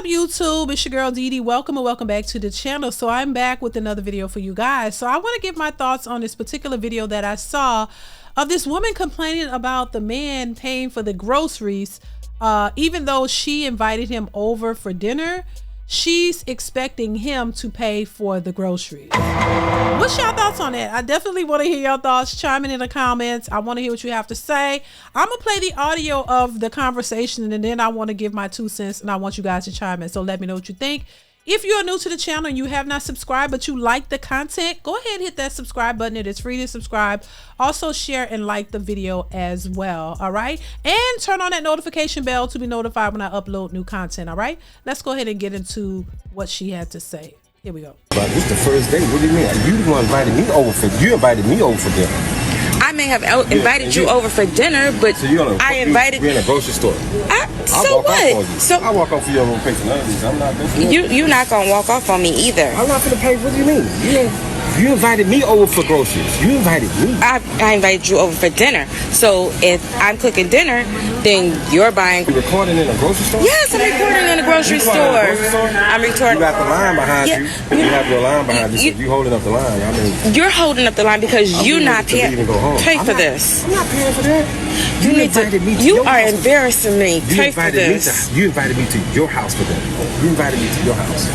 up, YouTube? It's your girl DeeDee. Welcome and welcome back to the channel. So I'm back with another video for you guys. So I want to give my thoughts on this particular video that I saw of this woman complaining about the man paying for the groceries. Even though she invited him over for dinner, she's expecting him to pay for the groceries. What's your thoughts on that? I definitely want to hear your thoughts. Chime in the comments. I want to hear what you have to say. I'm gonna play the audio of the conversation, and then I want to give my 2 cents, and I want you guys to chime in. So let me know what you think. If you are new to the channel and you have not subscribed but you like the content, go ahead and hit that subscribe button. It is free to subscribe. Also share and like the video as well. All right, and turn on that notification bell to be notified when I upload new content. All right, let's go ahead and get into what she had to say. Here we go. But this the first day. What do you mean? You the one invited me over for. You invited me over for dinner. I may have invited you over for dinner, but so I invited. We're in a grocery store. So what? So I walk off for you. I won't pay for none of these. I'm not. You're not gonna walk off on me either. I'm not gonna pay. What do you mean? You invited me over for groceries. You invited me. I invited you over for dinner. So if I'm cooking dinner, then you're buying. You recording in a grocery store? Yes, I'm recording in a grocery store. I'm recording. You got the line behind you. You have your line behind you. You holding up the line. I mean, you're holding up the line because you're not paying. Pay for this. I'm not paying for that. You invited me to you your are house. embarrassing me. Pay for this. You invited me to your house for dinner. You invited me to your house.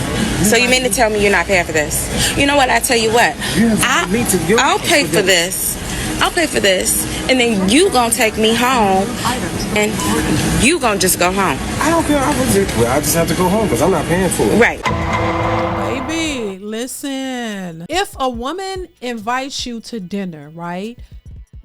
So you mean to tell me you're not paying for this? You know what? I tell you what. I'll pay for this. I'll pay for this, and then you gonna take me home, and you gonna just go home. I don't care. I just have to go home because I'm not paying for it. Right. Baby, listen. If a woman invites you to dinner, right?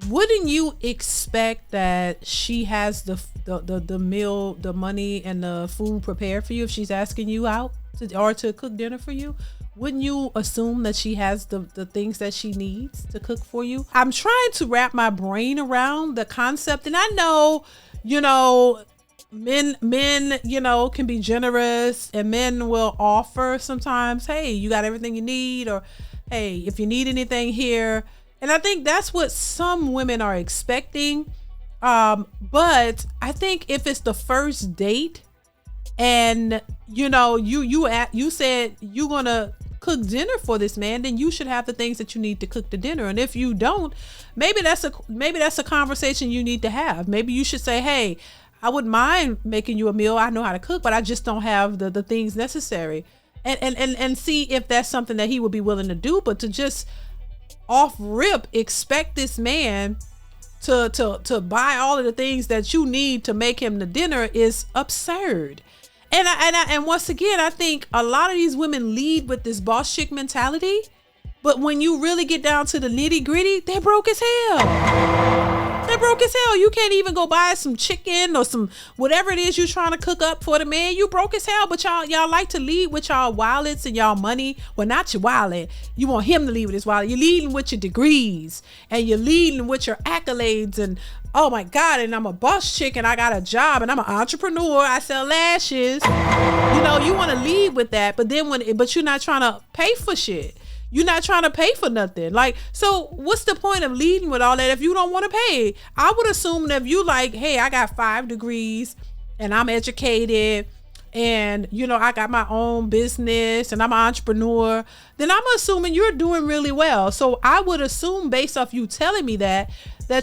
Wouldn't you expect that she has the meal, the money, and the food prepared for you if she's asking you out to cook dinner for you? Wouldn't you assume that she has the things that she needs to cook for you? I'm trying to wrap my brain around the concept, and I know, men, can be generous, and men will offer sometimes, hey, you got everything you need, or hey, if you need anything here. And I think that's what some women are expecting. But I think if it's the first date and you said you're gonna cook dinner for this man, then you should have the things that you need to cook the dinner. And if you don't, maybe that's a conversation you need to have. Maybe you should say, hey, I wouldn't mind making you a meal. I know how to cook, but I just don't have the things necessary. And see if that's something that he would be willing to do. But to just off rip expect this man to buy all of the things that you need to make him the dinner is absurd. And once again, I think a lot of these women lead with this boss chick mentality, but when you really get down to the nitty gritty, they're broke as hell. They're broke as hell. You can't even go buy some chicken or some whatever it is you're trying to cook up for the man. You broke as hell, but y'all like to lead with y'all wallets and y'all money. Well, not your wallet. You want him to lead with his wallet. You're leading with your degrees, and you're leading with your accolades, and oh my God, and I'm a boss chick, and I got a job, and I'm an entrepreneur. I sell lashes. You want to lead with that, but you're not trying to pay for shit. You're not trying to pay for nothing. So what's the point of leading with all that if you don't want to pay? I would assume that if you like, hey, I got 5 degrees and I'm educated and, I got my own business and I'm an entrepreneur, then I'm assuming you're doing really well. So I would assume based off you telling me that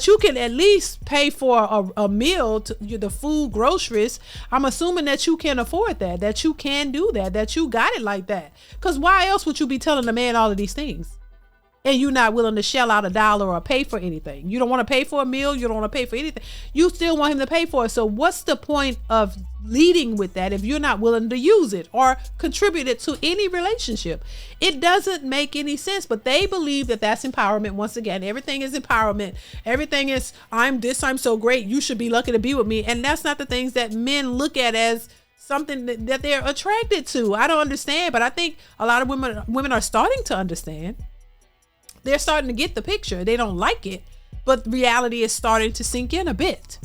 you can at least pay for a meal, the food, groceries. I'm assuming that you can afford that you can do that you got it like that. Because why else would you be telling a man all of these things? And you're not willing to shell out $1 or pay for anything. You don't want to pay for a meal. You don't want to pay for anything. You still want him to pay for it. So what's the point of leading with that if you're not willing to use it or contribute it to any relationship? It doesn't make any sense, but they believe that that's empowerment. Once again, everything is empowerment. Everything is, I'm so great. You should be lucky to be with me. And that's not the things that men look at as something that they're attracted to. I don't understand, but I think a lot of women are starting to understand. They're starting to get the picture. They don't like it, but reality is starting to sink in a bit.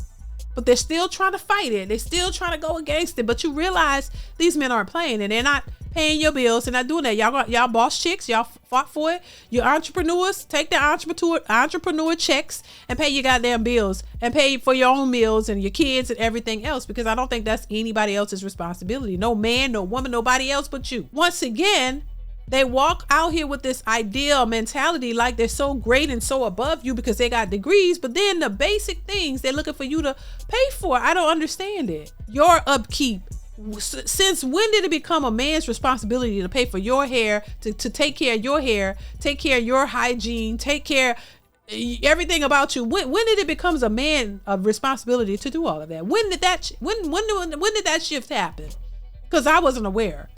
But they're still trying to fight it. They're still trying to go against it. But you realize these men aren't playing, and they're paying your bills. And not doing that. Y'all boss chicks. Y'all fought for it. You entrepreneurs, take the entrepreneur checks and pay your goddamn bills and pay for your own meals and your kids and everything else, because I don't think that's anybody else's responsibility. No man, no woman, nobody else but you. Once again, they walk out here with this ideal mentality like they're so great and so above you because they got degrees, but then the basic things they're looking for you to pay for. I don't understand it. Your upkeep. Since when did it become a man's responsibility to pay for your hair, to take care of your hair, take care of your hygiene, take care everything about you? When did it becomes a man of responsibility to do all of that? When did that shift happen? Because I wasn't aware.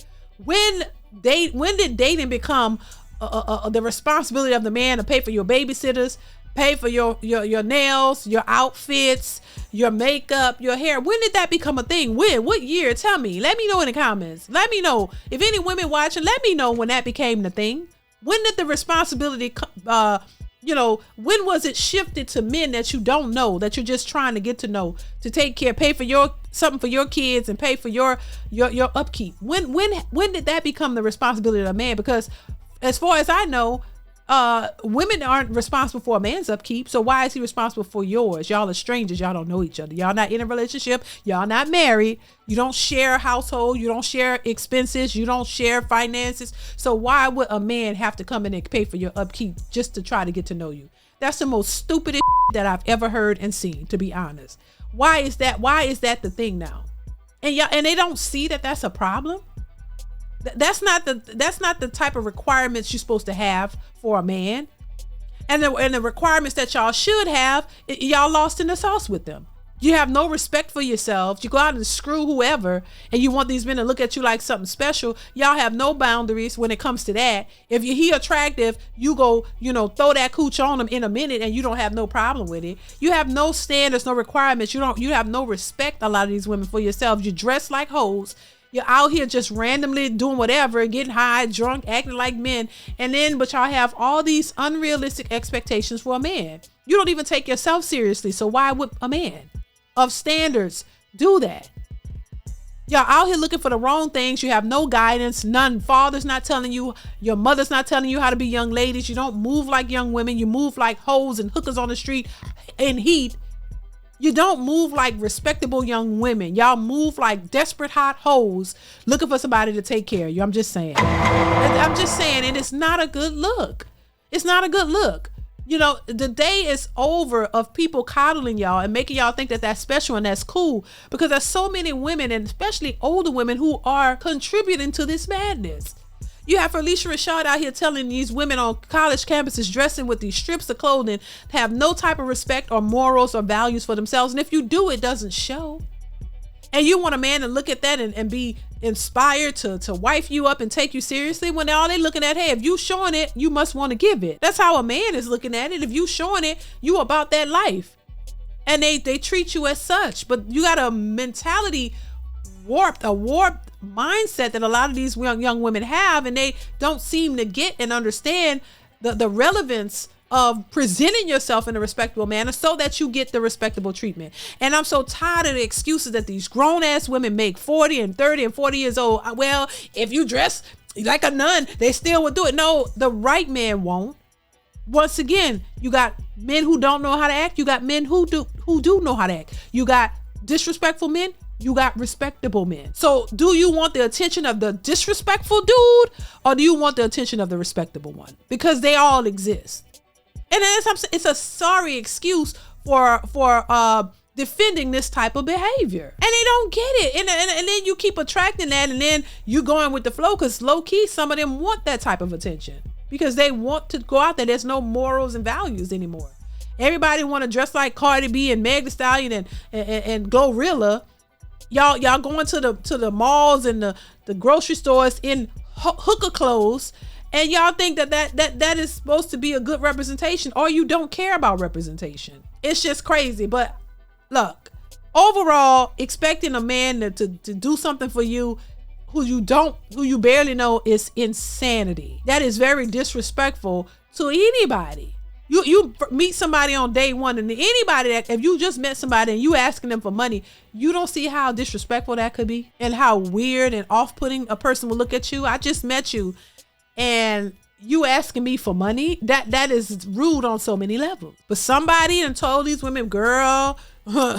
When did dating become the responsibility of the man to pay for your babysitters, pay for your nails, your outfits, your makeup, your hair? When did that become a thing? When? What year? Tell me. Let me know in the comments. Let me know. If any women watching, let me know when that became the thing. When did the responsibility when was it shifted to men that you don't know, that you're just trying to get to know, to take care, pay for something for your kids and pay for your upkeep? When did that become the responsibility of a man? Because as far as I know, women aren't responsible for a man's upkeep. So why is he responsible for yours? Y'all are strangers. Y'all don't know each other. Y'all not in a relationship. Y'all not married. You don't share a household. You don't share expenses. You don't share finances. So why would a man have to come in and pay for your upkeep just to try to get to know you? That's the most stupidest that I've ever heard and seen, to be honest. Why is that the thing now? And they don't see that that's a problem. That's not the type of requirements you're supposed to have for a man. And the requirements that y'all should have, y'all lost in the sauce with them. You have no respect for yourselves. You go out and screw whoever, and you want these men to look at you like something special. Y'all have no boundaries when it comes to that. If he attractive, you go, throw that cooch on him in a minute, and you don't have no problem with it. You have no standards, no requirements. You have no respect, a lot of these women, for yourselves. You dress like hoes. You're out here just randomly doing whatever, getting high, drunk, acting like men. But y'all have all these unrealistic expectations for a man. You don't even take yourself seriously. So why would a man of standards do that? Y'all out here looking for the wrong things. You have no guidance. None. Father's not telling you. Your mother's not telling you how to be young ladies. You don't move like young women. You move like hoes and hookers on the street in heat. You don't move like respectable young women. Y'all move like desperate hot hoes looking for somebody to take care of you. I'm just saying. And it's not a good look. It's not a good look. The day is over of people coddling y'all and making y'all think that that's special and that's cool, because there's so many women, and especially older women, who are contributing to this madness. You have Felicia Rashad out here telling these women on college campuses dressing with these strips of clothing have no type of respect or morals or values for themselves. And if you do, it doesn't show. And you want a man to look at that and be inspired to wife you up and take you seriously, when all they looking at, hey, if you showing it, you must want to give it. That's how a man is looking at it. If you showing it, you about that life. And they treat you as such. But you got a mentality warped mindset that a lot of these young women have, and they don't seem to get and understand the relevance of presenting yourself in a respectable manner so that you get the respectable treatment. And I'm so tired of the excuses that these grown-ass women make, 40 and 30 and 40 years old. Well, if you dress like a nun, they still would do it. No, the right man won't. Once again, you got men who don't know how to act. You got men who do know how to act. You got disrespectful men. You got respectable men. So do you want the attention of the disrespectful dude, or do you want the attention of the respectable one? Because they all exist. And it's a sorry excuse for defending this type of behavior. And they don't get it. And then you keep attracting that, and then you going with the flow, because low key, some of them want that type of attention because they want to go out there. There's no morals and values anymore. Everybody want to dress like Cardi B and Meg Thee Stallion and Glorilla. Y'all going to the malls and the grocery stores in hooker clothes, and y'all think that is supposed to be a good representation, or you don't care about representation. It's just crazy. But look, overall, expecting a man to do something for you who you barely know is insanity. That is very disrespectful to anybody. You meet somebody on day one, and anybody that, if you just met somebody and you asking them for money, you don't see how disrespectful that could be and how weird and off-putting a person will look at you. I just met you and you asking me for money. That is rude on so many levels. But somebody done told these women, girl,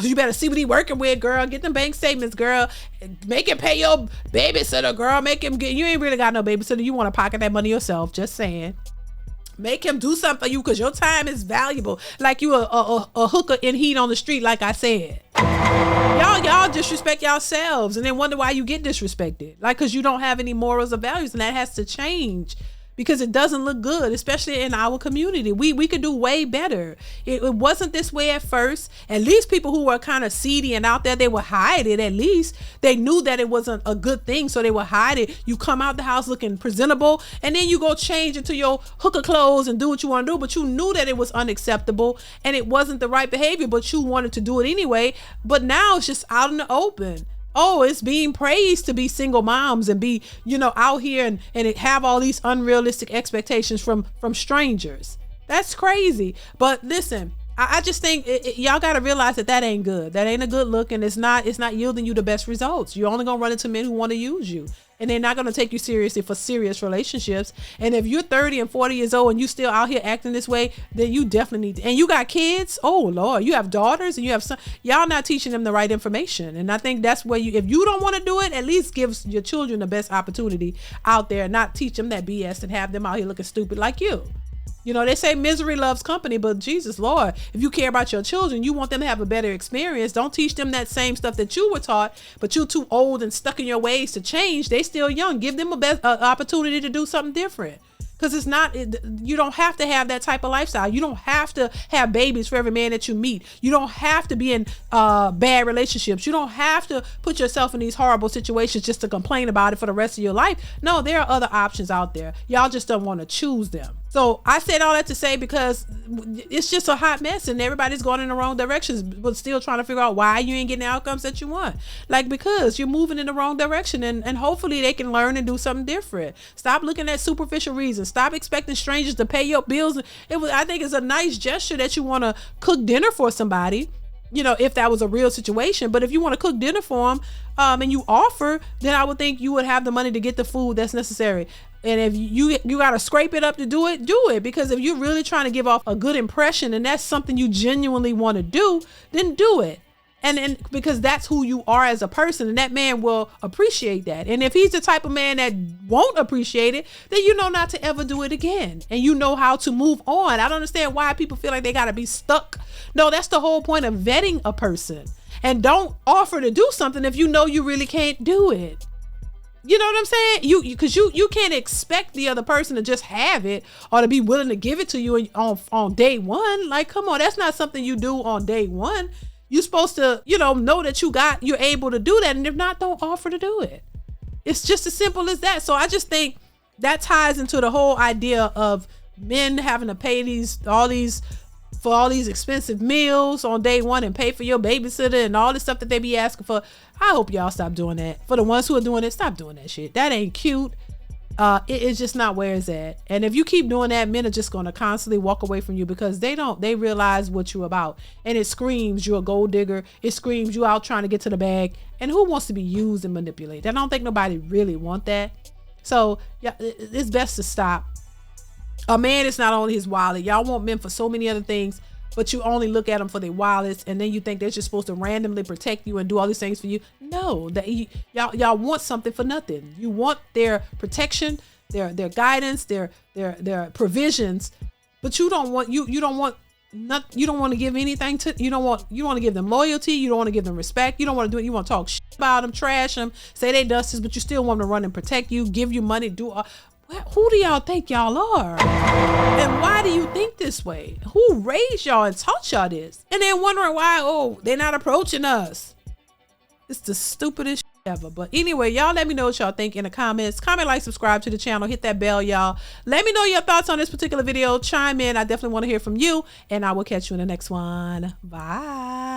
you better see what he working with, girl. Get them bank statements, girl. Make him pay your babysitter, girl. Make him get, you ain't really got no babysitter. You want to pocket that money yourself. Just saying. Make him do something for you because your time is valuable. Like you a hooker in heat on the street, like I said. Y'all disrespect yourselves and then wonder why you get disrespected. Like, because you don't have any morals or values, and that has to change. Because it doesn't look good, especially in our community. We could do way better. It wasn't this way at first. At least people who were kind of seedy and out there, they would hide it. At least they knew that it wasn't a good thing, so they would hide it. You come out the house looking presentable, and then you go change into your hooker clothes and do what you want to do, but you knew that it was unacceptable and it wasn't the right behavior, but you wanted to do it anyway. But now it's just out in the open. Oh, it's being praised to be single moms and be, out here and have all these unrealistic expectations from strangers. That's crazy. But listen, I just think y'all got to realize that ain't good. That ain't a good look, and it's not yielding you the best results. You're only going to run into men who want to use you, and they're not going to take you seriously for serious relationships. And if you're 30 and 40 years old and you still out here acting this way, then you definitely need to. And you got kids. Oh Lord, you have daughters and you have some. Y'all not teaching them the right information. And I think that's where if you don't want to do it, at least give your children the best opportunity out there, and not teach them that BS and have them out here looking stupid like you. They say misery loves company, but Jesus Lord, if you care about your children, you want them to have a better experience. Don't teach them that same stuff that you were taught, but you're too old and stuck in your ways to change. They still young. Give them a best opportunity to do something different. Because you don't have to have that type of lifestyle. You don't have to have babies for every man that you meet. You don't have to be in bad relationships. You don't have to put yourself in these horrible situations just to complain about it for the rest of your life. No, there are other options out there. Y'all just don't want to choose them. So I said all that to say because it's just a hot mess and everybody's going in the wrong directions, but still trying to figure out why you ain't getting the outcomes that you want. Like, because you're moving in the wrong direction, and hopefully they can learn and do something different. Stop looking at superficial reasons. Stop expecting strangers to pay your bills. I think it's a nice gesture that you want to cook dinner for somebody, if that was a real situation. But if you want to cook dinner for them and you offer, then I would think you would have the money to get the food that's necessary. And if you got to scrape it up to do it. Because if you're really trying to give off a good impression and that's something you genuinely want to do, then do it. And because that's who you are as a person, and that man will appreciate that. And if he's the type of man that won't appreciate it, then you know not to ever do it again. And you know how to move on. I don't understand why people feel like they got to be stuck. No, that's the whole point of vetting a person. And don't offer to do something if you know you really can't do it. You know what I'm saying? Because you can't expect the other person to just have it or to be willing to give it to you on day one. Like, come on, that's not something you do on day one. You're supposed to, know that you're able to do that. And if not, don't offer to do it. It's just as simple as that. So I just think that ties into the whole idea of men having to pay all these expensive meals on day one and pay for your babysitter and all the stuff that they be asking for. I hope y'all stop doing that. For the ones who are doing it, stop doing that shit. That ain't cute. It's just not where it's at. And if you keep doing that, men are just going to constantly walk away from you because they realize what you're about. And it screams you're a gold digger. It screams you out trying to get to the bag. And who wants to be used and manipulated? I don't think nobody really want that. So yeah, it's best to stop. A man is not only his wallet. Y'all want men for so many other things, but you only look at them for their wallets, and then you think they're just supposed to randomly protect you and do all these things for you. No, y'all want something for nothing. You want their protection, their guidance, their provisions, but you don't want to give anything to. You want to give them loyalty. You don't want to give them respect. You don't want to do it. You want to talk shit about them, trash them, say they dusties, but you still want them to run and protect you, give you money, do all. Who do y'all think y'all are? And why do you think this way? Who raised y'all and taught y'all this? And then wondering why, they're not approaching us. It's the stupidest shit ever. But anyway, y'all let me know what y'all think in the comments. Comment, like, subscribe to the channel. Hit that bell, y'all. Let me know your thoughts on this particular video. Chime in. I definitely want to hear from you. And I will catch you in the next one. Bye.